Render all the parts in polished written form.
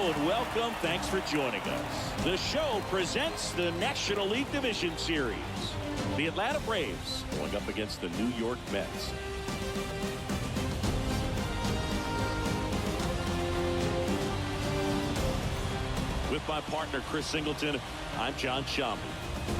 and welcome. Thanks for joining us. The show presents the National League Division Series. The Atlanta Braves going up against the New York Mets. With my partner, Chris Singleton, I'm John Shambi.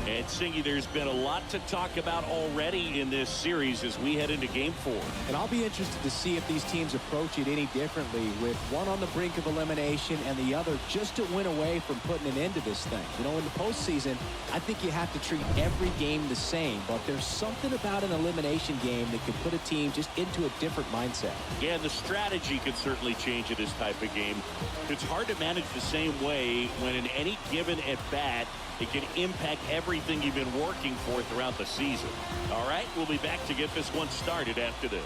And Singy, there's been a lot to talk about already in this series as we head into Game 4. And I'll be interested to see if these teams approach it any differently, with one on the brink of elimination and the other just to win away from putting an end to this thing. You know, in the postseason, I think you have to treat every game the same, but there's something about an elimination game that could put a team just into a different mindset. Yeah, and the strategy could certainly change in this type of game. It's hard to manage the same way when in any given at-bat, it can impact everything you've been working for throughout the season. All right, we'll be back to get this one started after this.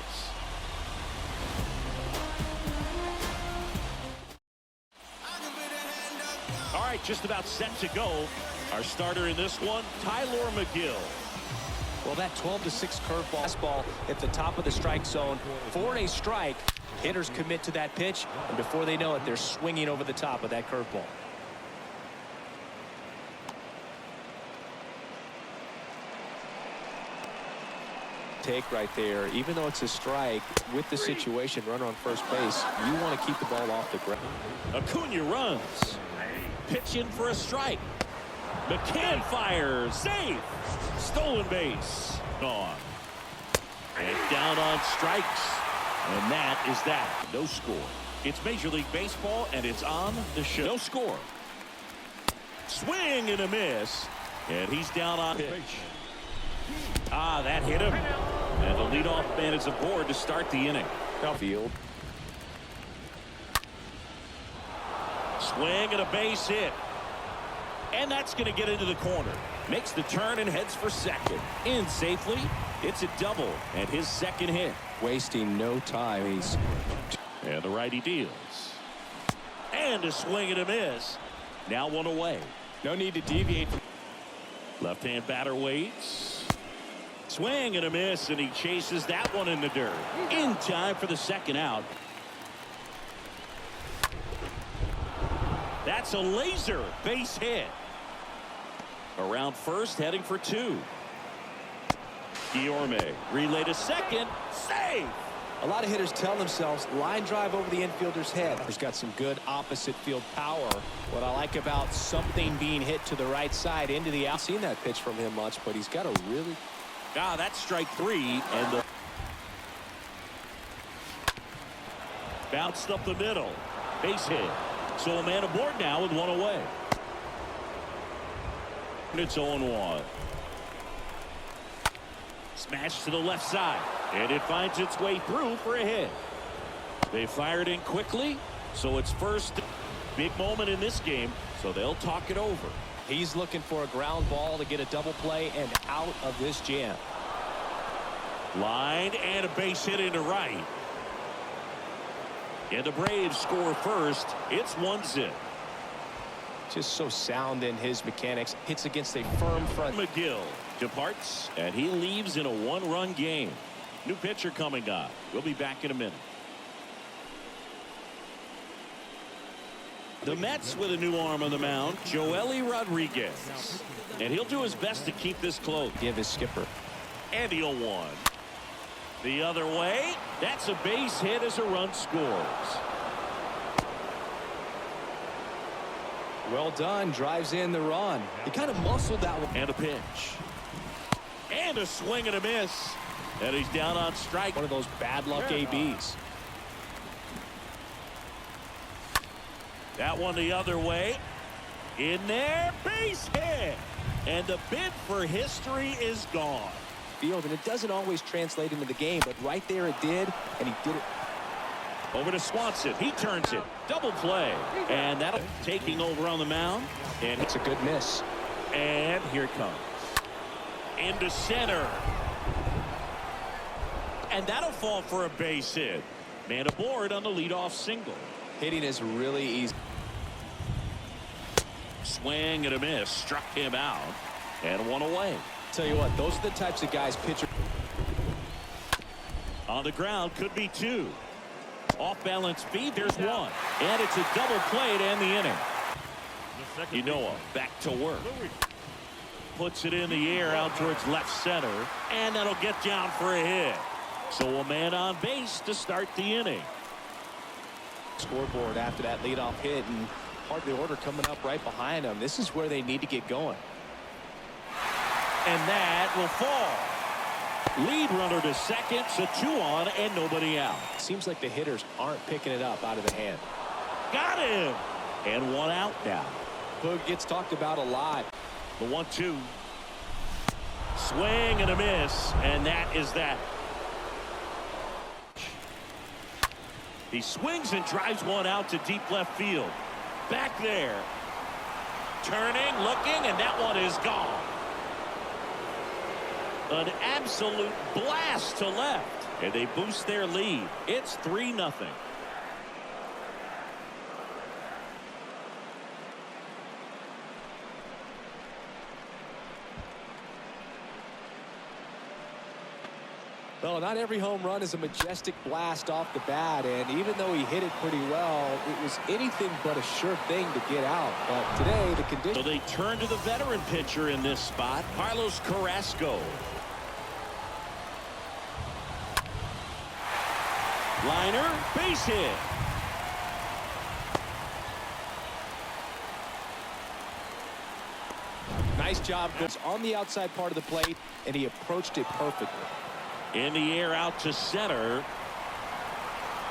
All right, just about set to go. Our starter in this one, Tyler McGill. Well, that 12-6 curveball fastball at the top of the strike zone for a strike. Hitters commit to that pitch, and before they know it, they're swinging over the top of that curveball. Take right there, even though it's a strike, with the situation, runner on first base, you want to keep the ball off the ground. Acuna runs. Pitch in for a strike. McCann fires. Safe. Stolen base. Gone. And down on strikes. And that is that. No score. It's Major League Baseball, and it's on the show. No score. Swing and a miss. And he's down on pitch. Ah, that hit him. And the leadoff man is aboard to start the inning. Field. Swing and a base hit. And that's going to get into the corner. Makes the turn and heads for second. In safely. It's a double and his second hit. Wasting no time. And the righty deals. And a swing and a miss. Now one away. No need to deviate. Left-hand batter waits. Swing and a miss, and he chases that one in the dirt. In time for the second out. That's a laser base hit. Around first, heading for two. Guillorme relay to second. Safe. A lot of hitters tell themselves line drive over the infielder's head. He's got some good opposite field power. What I like about something being hit to the right side into the out. I've seen that pitch from him much, but he's got a really. Ah, that's strike three, and the bounced up the middle. Base hit. So a man aboard now with one away. And it's 0-1. Smash to the left side, and it finds its way through for a hit. They fired in quickly, so it's first. Big moment in this game, so they'll talk it over. He's looking for a ground ball to get a double play and out of this jam. Line and a base hit into right. And the Braves score first. It's 1-0. Just so sound in his mechanics. Hits against a firm front. McGill departs, and he leaves in a one-run game. New pitcher coming up. We'll be back in a minute. The Mets with a new arm on the mound, Joely Rodriguez. And he'll do his best to keep this close. Give his skipper. And he'll one. The other way. That's a base hit as a run scores. Well done. Drives in the run. He kind of muscled that one. And a pitch. And a swing and a miss. And he's down on strike. One of those bad luck ABs. That one the other way. In there, base hit. And the bid for history is gone. Field, and it doesn't always translate into the game, but right there it did, and he did it. Over to Swanson. He turns it. Double play. And that'll taking over on the mound. And it's a good miss. And here it comes. Into center. And that'll fall for a base hit. Man aboard on the leadoff single. Hitting is really easy. Swing and a miss. Struck him out. And one away. Tell you what, those are the types of guys pitcher. On the ground, could be two. Off-balance speed, there's one. And it's a double play to end the inning. Ynoa back to work. Puts it in the air out towards left center. And that'll get down for a hit. So a man on base to start the inning. Scoreboard after that leadoff hit, and part of the order coming up right behind them. This is where they need to get going. And that will fall. Lead runner to second, so 2 on and nobody out. Seems like the hitters aren't picking it up out of the hand. Got him. And 1 out now. Boog gets talked about a lot. The 1-2. Swing and a miss, and that is that. He swings and drives one out to deep left field. Back there. Turning, looking, and that one is gone. An absolute blast to left. And they boost their lead. It's 3-0. Well, not every home run is a majestic blast off the bat, and even though he hit it pretty well, it was anything but a sure thing to get out. But today, the conditions... So they turn to the veteran pitcher in this spot, Carlos Carrasco. Liner, base hit. Nice job. Goes on the outside part of the plate, and he approached it perfectly. In the air out to center.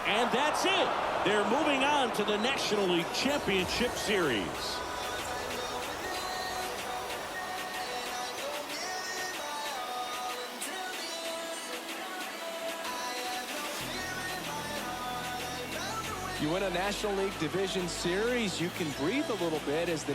And that's it. They're moving on to the National League Championship Series. You win a National League Division Series, you can breathe a little bit as the